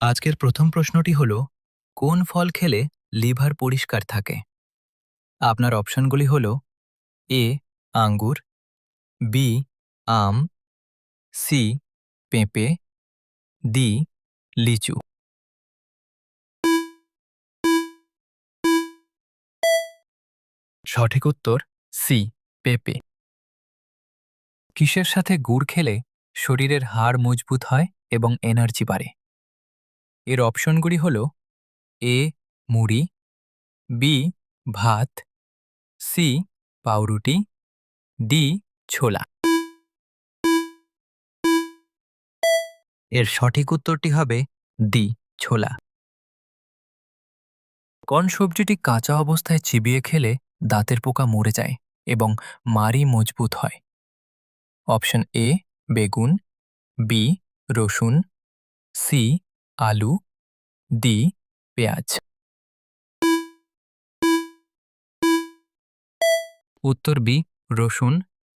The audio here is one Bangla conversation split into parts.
আজকের প্রথম প্রশ্নটি হল, কোন ফল খেলে লিভার পরিষ্কার থাকে? আপনার অপশনগুলি হল এ আঙ্গুর, বি আম, সি পেঁপে, ডি লিচু। সঠিক উত্তর সি পেঁপে। কিসের সাথে গুড় খেলে শরীরের হাড় মজবুত হয় এবং এনার্জি বাড়ে? এর অপশনগুলি হল এ মুড়ি, বি ভাত, সি পাউরুটি, ডি ছোলা। এর সঠিক উত্তরটি হবে ডি ছোলা। কোন সবজিটি কাঁচা অবস্থায় চিবিয়ে খেলে দাঁতের পোকা মরে যায় এবং মাড়ি মজবুত হয়? অপশন এ বেগুন, বি রসুন, সি আলু, ডি পেঁয়াজ। উত্তর বি রসুন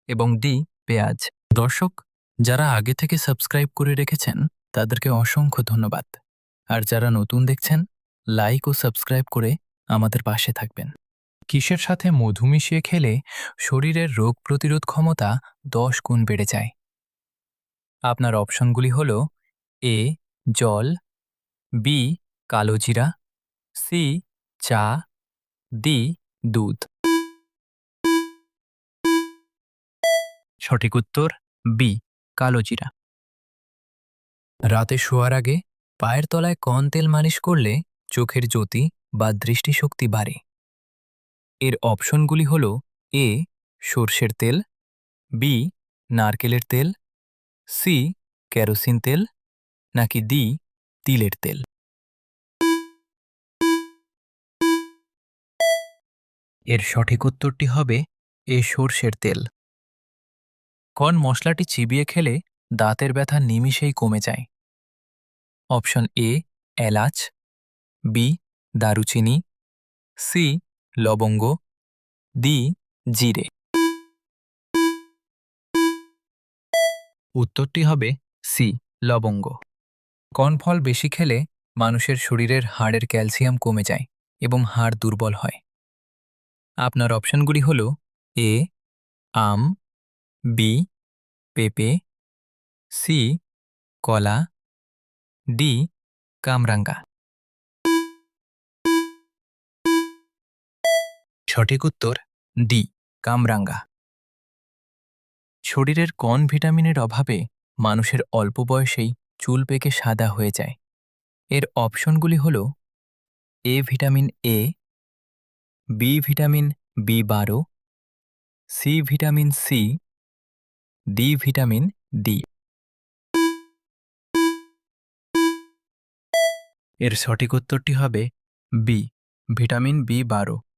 এবং ডি পেঁয়াজ। দর্শক, যারা আগে থেকে সাবস্ক্রাইব করে রেখেছেন তাদেরকে অসংখ্য ধন্যবাদ। আর যারা নতুন দেখছেন, লাইক ও সাবস্ক্রাইব করে আমাদের পাশে থাকবেন। কিসের সাথে মধু মিশিয়ে খেলে শরীরের রোগ প্রতিরোধ ক্ষমতা 10 গুণ বেড়ে যায়? আপনার অপশনগুলি হল এ জল, বি কালোজিরা, সি চা, ডি দুধ। সঠিক উত্তর বি কালোজিরা। রাতে শোয়ার আগে পায়ের তলায় কোন তেল মালিশ করলে চোখের জ্যোতি বা দৃষ্টিশক্তি বাড়ে? এর অপশনগুলি হল এ সর্ষের তেল, বি নারকেলের তেল, সি কেরোসিন তেল, নাকি ডি তিলের তেল। এর সঠিক উত্তরটি হবে এ সর্ষের তেল। কোন মশলাটি চিবিয়ে খেলে দাঁতের ব্যথা নিমিষেই কমে যায়? অপশন এ এলাচ, বি দারুচিনি, সি লবঙ্গ, ডি জিরে। উত্তরটি হবে সি লবঙ্গ। কোন ফল বেশি খেলে মানুষের শরীরের হাড়ের ক্যালসিয়াম কমে যায় এবং হাড় দুর্বল হয়? আপনার অপশনগুলি হল এ আম, বি পেঁপে, সি কলা, ডি কামরাঙ্গা। সঠিক উত্তর ডি কামরাঙ্গা। শরীরের কোন ভিটামিনের অভাবে মানুষের অল্প বয়সেই চুল পেকে সাদা হয়ে যায়? এর অপশনগুলি হল A vitamin A, B vitamin বি12, C vitamin C, D vitamin D. এর সঠিক উত্তরটি হবে বি ভিটামিন বি12।